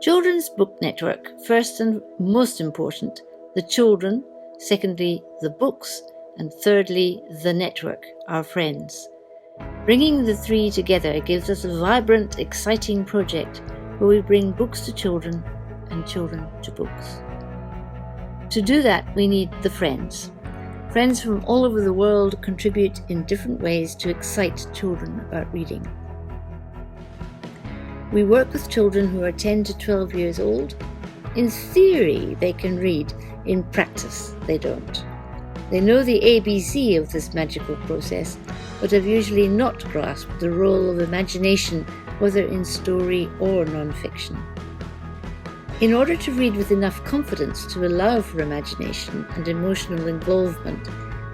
Children's Book Network, first and most important, the children, secondly, the books, and thirdly, the network, our friends. Bringing the three together gives us a vibrant, exciting project where we bring books to children and children to books. To do that, we need the friends. Friends from all over the world contribute in different ways to excite children about reading. We work with children who are 10 to 12 years old. In theory, they can read. In practice, they don't. They know the ABC of this magical process, but have usually not grasped the role of imagination, whether in story or non-fiction. In order to read with enough confidence to allow for imagination and emotional involvement,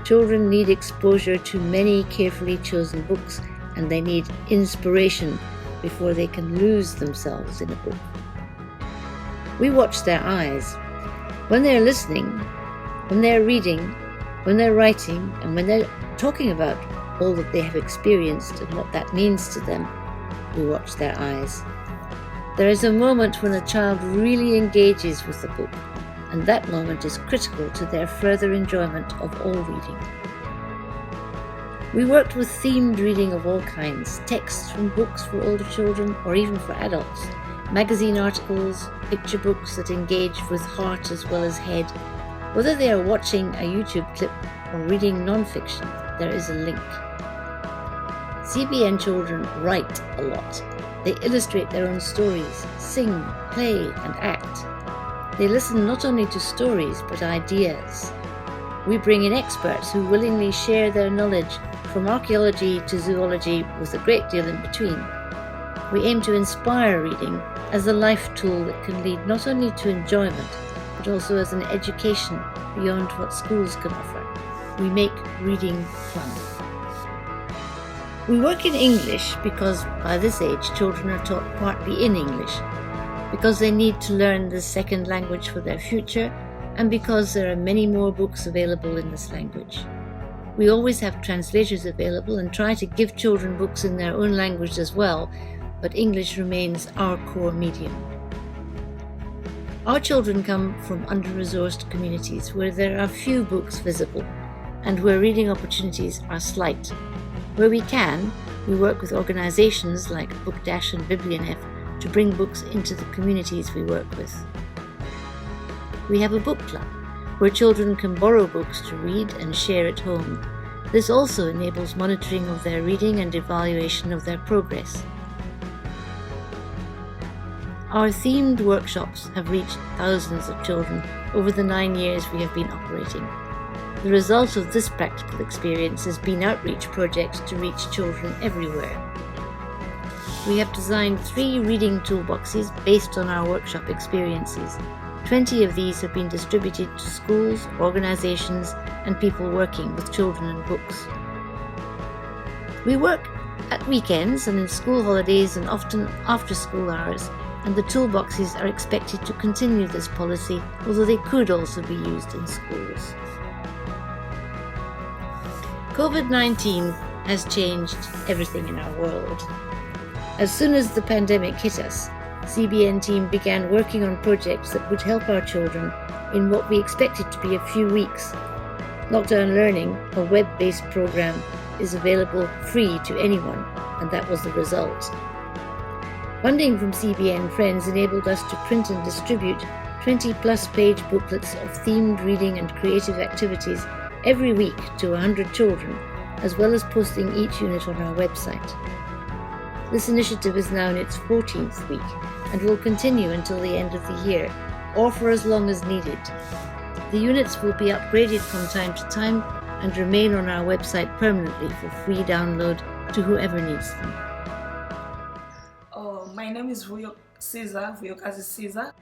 children need exposure to many carefully chosen books, and they need inspiration before they can lose themselves in a book. We watch their eyes. When they're listening, when they're reading, when they're writing, and when they're talking about all that they have experienced and what that means to them, we watch their eyes. There is a moment when a child really engages with the book, and that moment is critical to their further enjoyment of all reading. We worked with themed reading of all kinds, texts from books for older children or even for adults, magazine articles, picture books that engage with heart as well as head. Whether they are watching a YouTube clip or reading non-fiction, there is a link. CBN children write a lot. They illustrate their own stories, sing, play, and act. They listen not only to stories, but ideas. We bring in experts who willingly share their knowledge from archaeology to zoology with a great deal in between. We aim to inspire reading as a life tool that can lead not only to enjoyment, but also as an education beyond what schools can offer. We make reading fun. We work in English because by this age children are taught partly in English, because they need to learn this second language for their future, and because there are many more books available in this language. We always have translators available and try to give children books in their own language as well, but English remains our core medium. Our children come from under-resourced communities where there are few books visible and where reading opportunities are slight. Where we can, we work with organisations like Book Dash and Biblionef to bring books into the communities we work with. We have a book club where children can borrow books to read and share at home. This also enables monitoring of their reading and evaluation of their progress. Our themed workshops have reached thousands of children over the 9 years we have been operating. The result of this practical experience has been outreach projects to reach children everywhere. We have designed 3 reading toolboxes based on our workshop experiences. 20 of these have been distributed to schools, organisations, and people working with children and books. We work at weekends and in school holidays and often after school hours, and the toolboxes are expected to continue this policy, although they could also be used in schools. COVID-19 has changed everything in our world. As soon as the pandemic hit us, CBN team began working on projects that would help our children in what we expected to be a few weeks. Lockdown Learning, a web-based program, is available free to anyone, and that was the result. Funding from CBN Friends enabled us to print and distribute 20-plus page booklets of themed reading and creative activities every week to 100 children, as well as posting each unit on our website. This initiative is now in its 14th week and will continue until the end of the year, or for as long as needed. The units will be upgraded from time to time and remain on our website permanently for free download to whoever needs them. My name is Vuyokazi Caesar.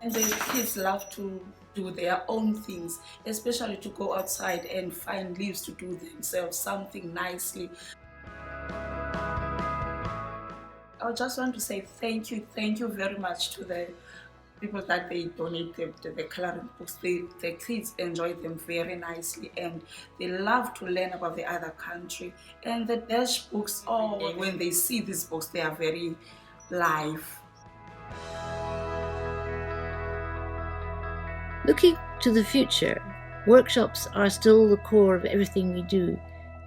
And the kids love to do their own things, especially to go outside and find leaves to do themselves something nicely. I just want to say thank you very much to the people that they donate the coloring books, the kids enjoy them very nicely, and they love to learn about the other country. And the dash books, oh, when they see these books, they are very live. Looking to the future, workshops are still the core of everything we do,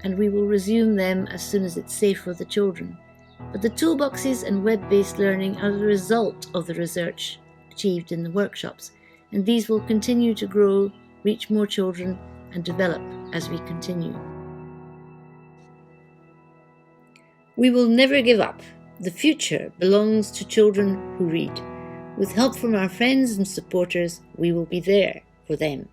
and we will resume them as soon as it's safe for the children. But the toolboxes and web-based learning are the result of the research achieved in the workshops, and these will continue to grow, reach more children, and develop as we continue. We will never give up. The future belongs to children who read. With help from our friends and supporters, we will be there for them.